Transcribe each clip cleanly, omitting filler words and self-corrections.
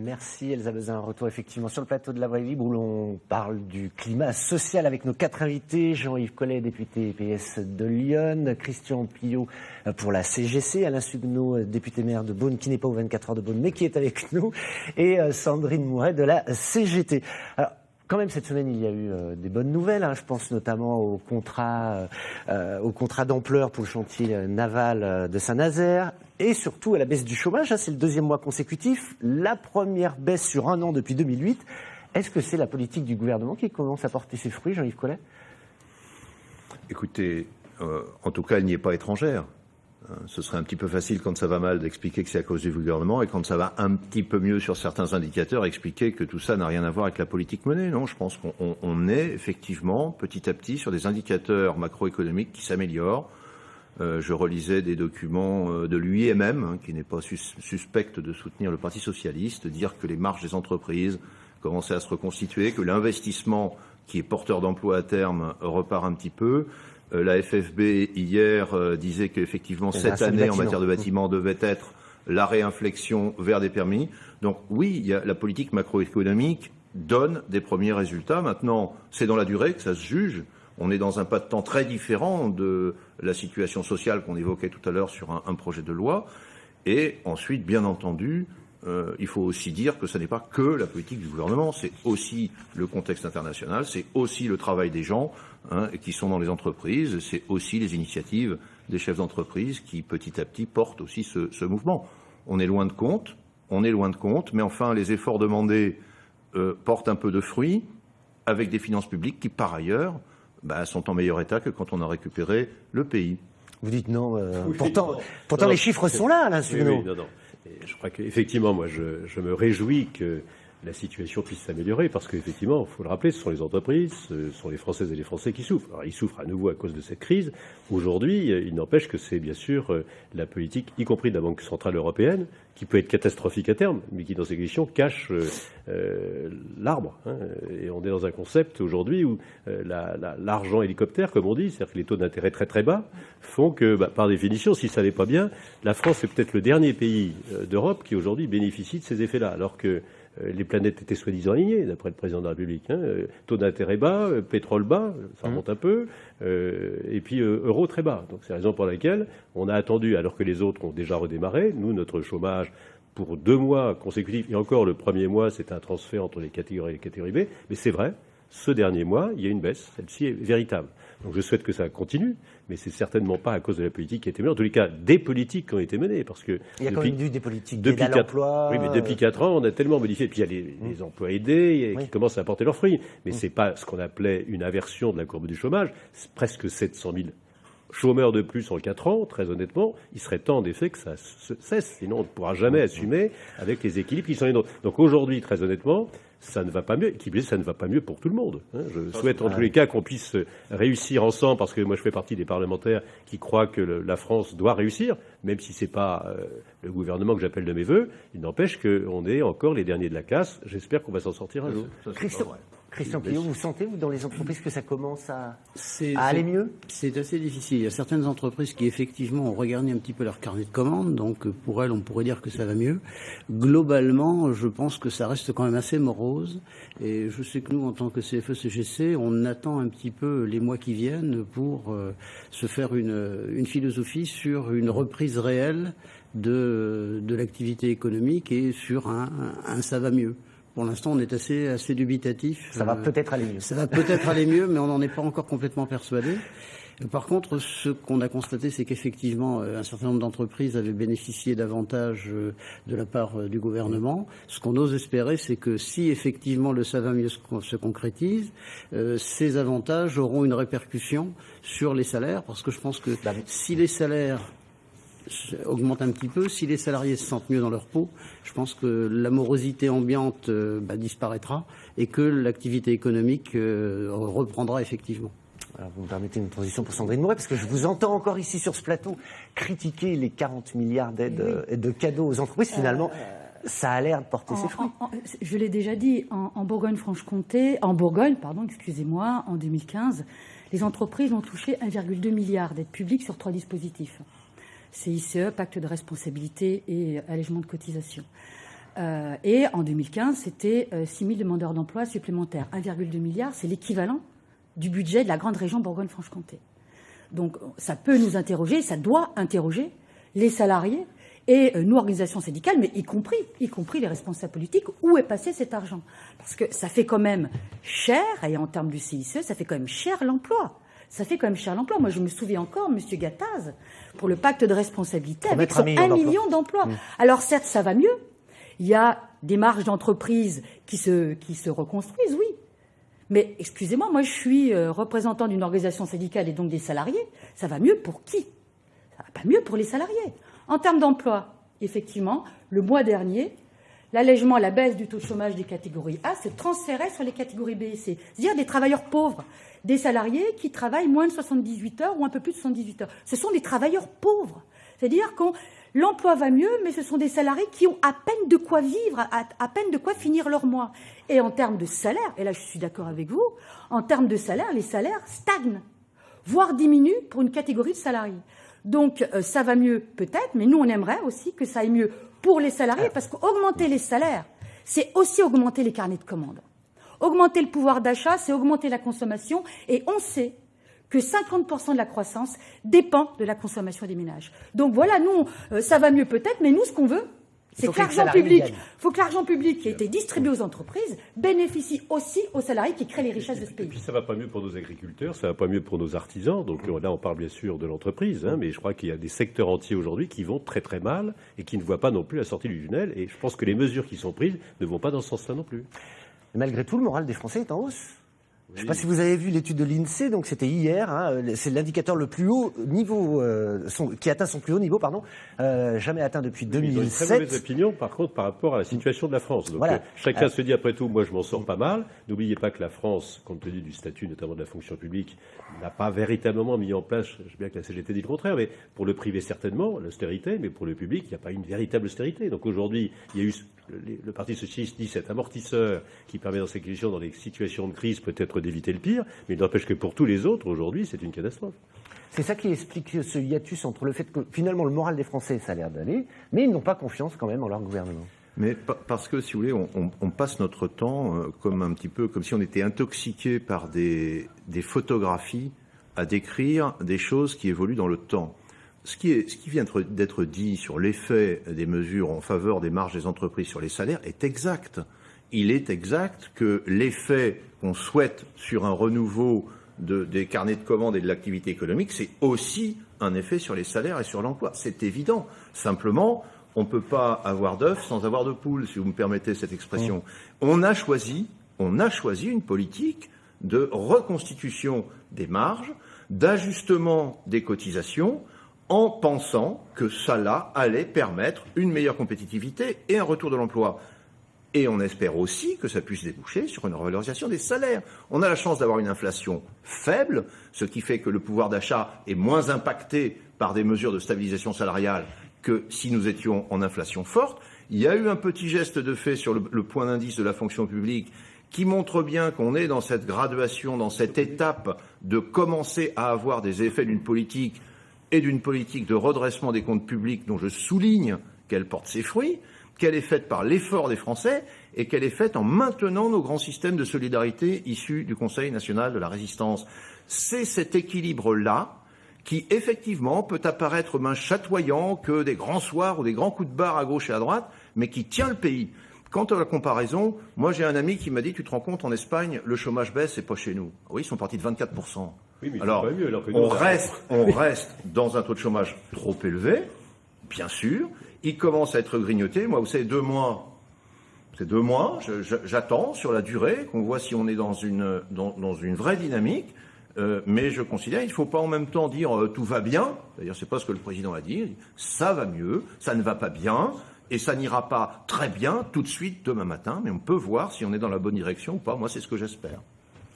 Merci Elsa Bezin. Retour effectivement sur le plateau de La Voix Libre où l'on parle du climat social avec nos 4 invités. Jean-Yves Collet, député PS de Lyon, Christian Pillot pour la CGC, Alain Suguenot, député maire de Beaune, qui n'est pas aux 24 heures de Beaune mais qui est avec nous, et Sandrine Mouret de la CGT. Alors, quand même, cette semaine, il y a eu des bonnes nouvelles. Je pense notamment au contrat d'ampleur pour le chantier naval de Saint-Nazaire et surtout à la baisse du chômage. C'est le 2e mois consécutif, la première baisse sur un an depuis 2008. Est-ce que c'est la politique du gouvernement qui commence à porter ses fruits, Jean-Yves Collet ? Écoutez, en tout cas, elle n'y est pas étrangère. Ce serait un petit peu facile quand ça va mal d'expliquer que c'est à cause du gouvernement et quand ça va un petit peu mieux sur certains indicateurs, expliquer que tout ça n'a rien à voir avec la politique menée. Non, je pense qu'on est effectivement petit à petit sur des indicateurs macroéconomiques qui s'améliorent. Je relisais des documents de l'UIMM, qui n'est pas suspecte de soutenir le Parti socialiste, dire que les marges des entreprises commençaient à se reconstituer, que l'investissement qui est porteur d'emploi à terme repart un petit peu. La FFB, hier, disait qu'effectivement, cette année, en matière de bâtiment, devait être la réinflexion vers des permis. Donc oui, la politique macroéconomique donne des premiers résultats. Maintenant, c'est dans la durée que ça se juge. On est dans un pas de temps très différent de la situation sociale qu'on évoquait tout à l'heure sur un projet de loi. Et ensuite, bien entendu, il faut aussi dire que ce n'est pas que la politique du gouvernement, c'est aussi le contexte international, c'est aussi le travail des gens qui sont dans les entreprises, c'est aussi les initiatives des chefs d'entreprise qui, petit à petit, portent aussi ce mouvement. On est loin de compte, mais enfin, les efforts demandés portent un peu de fruits, avec des finances publiques qui, par ailleurs, sont en meilleur état que quand on a récupéré le pays. Vous dites non, pourtant les chiffres sont là, Alain Suguenot. Oui, non. Et je crois qu'effectivement, moi, je me réjouis que la situation puisse s'améliorer parce qu'effectivement, il faut le rappeler, ce sont les entreprises, ce sont les Françaises et les Français qui souffrent. Alors, ils souffrent à nouveau à cause de cette crise. Aujourd'hui, il n'empêche que c'est bien sûr la politique, y compris de la Banque Centrale Européenne, qui peut être catastrophique à terme, mais qui, dans ses questions, cache l'arbre. Et on est dans un concept aujourd'hui où l'argent hélicoptère, comme on dit, c'est-à-dire que les taux d'intérêt très très bas, font que, par définition, si ça n'est pas bien, la France est peut-être le dernier pays d'Europe qui aujourd'hui bénéficie de ces effets-là, alors que les planètes étaient soi-disant alignées, d'après le président de la République. Taux d'intérêt bas, pétrole bas, ça remonte un peu, et puis euro très bas. Donc c'est la raison pour laquelle on a attendu, alors que les autres ont déjà redémarré. Nous, notre chômage, pour 2 mois consécutifs, et encore le premier mois, c'est un transfert entre les catégories A et les catégories B, mais c'est vrai, ce dernier mois, il y a une baisse. Celle-ci est véritable. Donc je souhaite que ça continue, mais c'est certainement pas à cause de la politique qui a été menée. En tous les cas, des politiques qui ont été menées, parce que il y a quand même eu des politiques d'aide à l'emploi. Oui, mais depuis 4 ans, on a tellement modifié. Puis il y a les emplois aidés qui commencent à porter leurs fruits. Mais c'est pas ce qu'on appelait une inversion de la courbe du chômage. C'est presque 700 000 chômeurs de plus en 4 ans. Très honnêtement, il serait temps en effet que ça cesse. Sinon, on ne pourra jamais assumer avec les équilibres qui sont les nôtres. Donc aujourd'hui, très honnêtement, ça ne va pas mieux. Ça ne va pas mieux pour tout le monde. Je souhaite en tous les cas qu'on puisse réussir ensemble, parce que moi je fais partie des parlementaires qui croient que la France doit réussir, même si c'est pas le gouvernement que j'appelle de mes voeux. Il n'empêche qu'on est encore les derniers de la casse. J'espère qu'on va s'en sortir un jour. Christian Pillot, vous sentez, vous, dans les entreprises, que ça commence à aller mieux ? C'est assez difficile. Il y a certaines entreprises qui, effectivement, ont regardé un petit peu leur carnet de commandes. Donc, pour elles, on pourrait dire que ça va mieux. Globalement, je pense que ça reste quand même assez morose. Et je sais que nous, en tant que CFE-CGC, on attend un petit peu les mois qui viennent pour se faire une philosophie sur une reprise réelle de l'activité économique et sur un ça va mieux. Pour l'instant, on est assez dubitatif. Ça va peut-être aller mieux. Ça va peut-être aller mieux, mais on n'en est pas encore complètement persuadé. Par contre, ce qu'on a constaté, c'est qu'effectivement, un certain nombre d'entreprises avaient bénéficié davantage de la part du gouvernement. Ce qu'on ose espérer, c'est que si effectivement le ça va mieux se concrétise, ces avantages auront une répercussion sur les salaires, parce que je pense que si les salaires augmente un petit peu, si les salariés se sentent mieux dans leur peau, je pense que la morosité ambiante disparaîtra et que l'activité économique reprendra effectivement. Alors vous me permettez une transition pour Sandrine Mouret, parce que je vous entends encore ici sur ce plateau critiquer les 40 milliards d'aides et de cadeaux aux entreprises. Finalement, ça a l'air de porter ses fruits. Je l'ai déjà dit, en Bourgogne-Franche-Comté, en 2015, les entreprises ont touché 1,2 milliard d'aides publiques sur 3 dispositifs. CICE, pacte de responsabilité et allègement de cotisation. Et en 2015, c'était 6 000 demandeurs d'emploi supplémentaires. 1,2 milliard, c'est l'équivalent du budget de la grande région Bourgogne-Franche-Comté. Donc ça peut nous interroger, ça doit interroger les salariés et nous, organisations syndicales, mais y compris les responsables politiques, où est passé cet argent? Parce que ça fait quand même cher, et en termes du CICE, ça fait quand même cher l'emploi. Ça fait quand même cher l'emploi. Moi, je me souviens encore, M. Gattaz, pour le pacte de responsabilité, avec son 1 million d'emplois. Alors certes, ça va mieux. Il y a des marges d'entreprise qui se reconstruisent, oui. Mais excusez-moi, moi je suis représentant d'une organisation syndicale et donc des salariés. Ça va mieux pour qui? Ça va pas mieux pour les salariés. En termes d'emploi, effectivement, le mois dernier, l'allègement, la baisse du taux de chômage des catégories A se transférait sur les catégories B et C. C'est-à-dire des travailleurs pauvres, des salariés qui travaillent moins de 78 heures ou un peu plus de 78 heures. Ce sont des travailleurs pauvres. C'est-à-dire que l'emploi va mieux, mais ce sont des salariés qui ont à peine de quoi vivre, à peine de quoi finir leur mois. Et en termes de salaire, et là je suis d'accord avec vous, en termes de salaire, les salaires stagnent, voire diminuent pour une catégorie de salariés. Donc ça va mieux peut-être, mais nous on aimerait aussi que ça aille mieux pour les salariés, parce qu'augmenter les salaires, c'est aussi augmenter les carnets de commandes. Augmenter le pouvoir d'achat, c'est augmenter la consommation, et on sait que 50% de la croissance dépend de la consommation des ménages. Donc voilà, nous, ça va mieux peut-être, mais nous, ce qu'on veut, c'est que l'argent public, faut que l'argent public qui a été distribué aux entreprises bénéficie aussi aux salariés qui créent les richesses de ce pays. Et puis ça va pas mieux pour nos agriculteurs, ça va pas mieux pour nos artisans. Donc là, on parle bien sûr de l'entreprise, mais je crois qu'il y a des secteurs entiers aujourd'hui qui vont très très mal et qui ne voient pas non plus la sortie du tunnel. Et je pense que les mesures qui sont prises ne vont pas dans ce sens-là non plus. Et malgré tout, le moral des Français est en hausse. Je ne sais pas si vous avez vu l'étude de l'INSEE, donc c'était hier, c'est l'indicateur le plus haut niveau, qui atteint son plus haut niveau, jamais atteint depuis 2007. Ils ont une très mauvaise opinion, par contre, par rapport à la situation de la France. Donc voilà. Chacun se dit, après tout, moi je m'en sors pas mal. N'oubliez pas que la France, compte tenu du statut notamment de la fonction publique, n'a pas véritablement mis en place, je sais bien que la CGT dit le contraire, mais pour le privé certainement, l'austérité, mais pour le public, il n'y a pas une véritable austérité. Donc aujourd'hui, il y a eu, le Parti socialiste dit, cet amortisseur qui permet dans ces questions, dans les situations de crise, peut-être d'éviter le pire, mais il n'empêche que pour tous les autres, aujourd'hui, c'est une catastrophe. C'est ça qui explique ce hiatus entre le fait que, finalement, le moral des Français, ça a l'air d'aller, mais ils n'ont pas confiance quand même en leur gouvernement. Mais parce que, si vous voulez, on passe notre temps comme si on était intoxiqué par des photographies à décrire des choses qui évoluent dans le temps. Ce qui vient d'être dit sur l'effet des mesures en faveur des marges des entreprises sur les salaires est exact. Il est exact que l'effet qu'on souhaite sur un renouveau des carnets de commandes et de l'activité économique, c'est aussi un effet sur les salaires et sur l'emploi. C'est évident. Simplement, on ne peut pas avoir d'œuf sans avoir de poule, si vous me permettez cette expression. On a choisi une politique de reconstitution des marges, d'ajustement des cotisations, en pensant que cela allait permettre une meilleure compétitivité et un retour de l'emploi. Et on espère aussi que ça puisse déboucher sur une revalorisation des salaires. On a la chance d'avoir une inflation faible, ce qui fait que le pouvoir d'achat est moins impacté par des mesures de stabilisation salariale que si nous étions en inflation forte. Il y a eu un petit geste de fait sur le point d'indice de la fonction publique qui montre bien qu'on est dans cette graduation, dans cette étape de commencer à avoir des effets d'une politique de redressement des comptes publics dont je souligne qu'elle porte ses fruits, qu'elle est faite par l'effort des Français et qu'elle est faite en maintenant nos grands systèmes de solidarité issus du Conseil national de la résistance. C'est cet équilibre-là qui, effectivement, peut apparaître moins chatoyant que des grands soirs ou des grands coups de barre à gauche et à droite, mais qui tient le pays. Quant à la comparaison, moi j'ai un ami qui m'a dit, tu te rends compte, en Espagne, le chômage baisse et pas chez nous. Oui, ils sont partis de 24%. Oui, mais alors, on reste dans un taux de chômage trop élevé, bien sûr. Il commence à être grignoté. Moi, vous savez, 2 mois, c'est 2 mois. J'attends sur la durée qu'on voit si on est dans une vraie dynamique. Mais je considère qu'il ne faut pas en même temps dire tout va bien. D'ailleurs, c'est pas ce que le président a dit. Ça va mieux, ça ne va pas bien. Et ça n'ira pas très bien tout de suite demain matin. Mais on peut voir si on est dans la bonne direction ou pas. Moi, c'est ce que j'espère.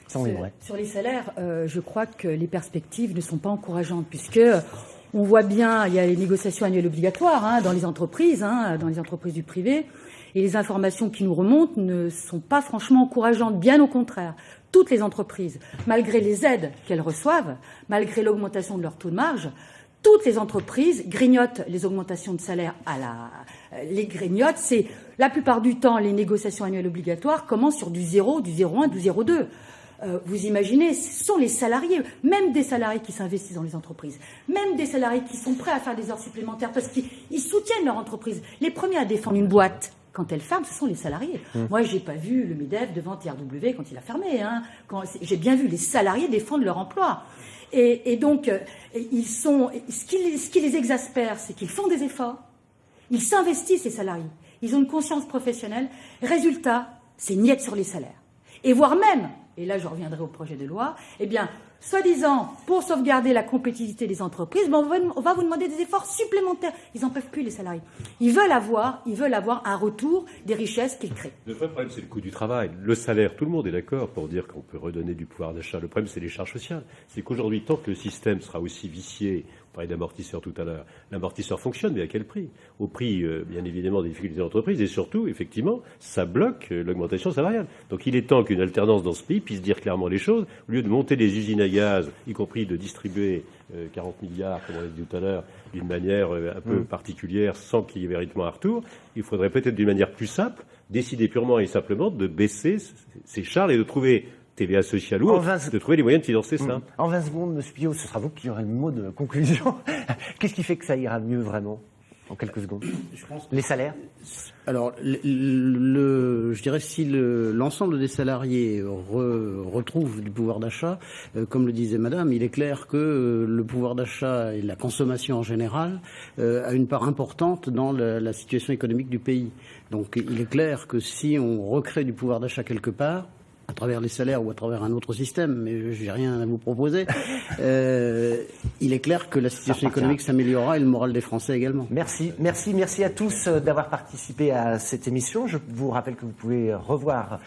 Sur les salaires, je crois que les perspectives ne sont pas encourageantes, puisque on voit bien, il y a les négociations annuelles obligatoires dans les entreprises du privé, et les informations qui nous remontent ne sont pas franchement encourageantes, bien au contraire. Toutes les entreprises, malgré les aides qu'elles reçoivent, malgré l'augmentation de leur taux de marge, toutes les entreprises grignotent les augmentations de salaire les grignotent. C'est la plupart du temps, les négociations annuelles obligatoires commencent sur du 0, du 0,1, du 0,2. Vous imaginez, ce sont les salariés, même des salariés qui s'investissent dans les entreprises, même des salariés qui sont prêts à faire des heures supplémentaires parce qu'ils soutiennent leur entreprise. Les premiers à défendre une boîte quand elle ferme, ce sont les salariés. Moi, j'ai pas vu le MEDEF devant TRW quand il a fermé. J'ai bien vu les salariés défendre leur emploi. Et donc, ce qui les exaspère, c'est qu'ils font des efforts, ils s'investissent, les salariés, ils ont une conscience professionnelle. Résultat, c'est niette sur les salaires. Et voire même, et là je reviendrai au projet de loi, eh bien, soi-disant, pour sauvegarder la compétitivité des entreprises, on va vous demander des efforts supplémentaires. Ils n'en peuvent plus, les salariés. Ils veulent avoir un retour des richesses qu'ils créent. Le vrai problème, c'est le coût du travail. Le salaire, tout le monde est d'accord pour dire qu'on peut redonner du pouvoir d'achat. Le problème, c'est les charges sociales. C'est qu'aujourd'hui, tant que le système sera aussi vicié, on parlait d'amortisseur tout à l'heure, l'amortisseur fonctionne, mais à quel prix ? Au prix, bien évidemment, des difficultés d'entreprise, et surtout, effectivement, ça bloque l'augmentation salariale. Donc il est temps qu'une alternance dans ce pays puisse dire clairement les choses, au lieu de monter des usines à gaz, y compris de distribuer 40 milliards, comme on l'a dit tout à l'heure, d'une manière un peu particulière, sans qu'il y ait véritablement un retour. Il faudrait peut-être d'une manière plus simple, décider purement et simplement de baisser ces charges et de trouver TVA sociale ou de trouver les moyens de financer ça. En 20 secondes, M. Pillot, ce sera vous qui aurez le mot de conclusion. Qu'est-ce qui fait que ça ira mieux vraiment ? En quelques secondes. Je pense les salaires ? Alors, je dirais si l'ensemble des salariés retrouvent du pouvoir d'achat, comme le disait Madame, il est clair que le pouvoir d'achat et la consommation en général a une part importante dans la situation économique du pays. Donc, il est clair que si on recrée du pouvoir d'achat quelque part, à travers les salaires ou à travers un autre système, mais j'ai rien à vous proposer, il est clair que la situation économique s'améliorera et le moral des Français également. Merci à tous d'avoir participé à cette émission. Je vous rappelle que vous pouvez revoir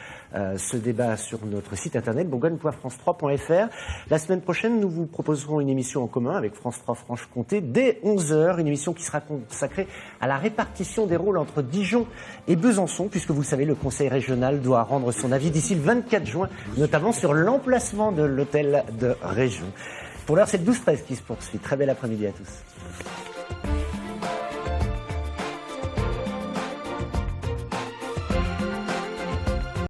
ce débat sur notre site internet bourgogne.france3.fr. La semaine prochaine, nous vous proposerons une émission en commun avec France 3 Franche-Comté dès 11h, une émission qui sera consacrée à la répartition des rôles entre Dijon et Besançon, puisque vous le savez, le Conseil régional doit rendre son avis d'ici le 24 juin, notamment sur l'emplacement de l'hôtel de région. Pour l'heure, c'est le 12-13 qui se poursuit. Très bel après-midi à tous.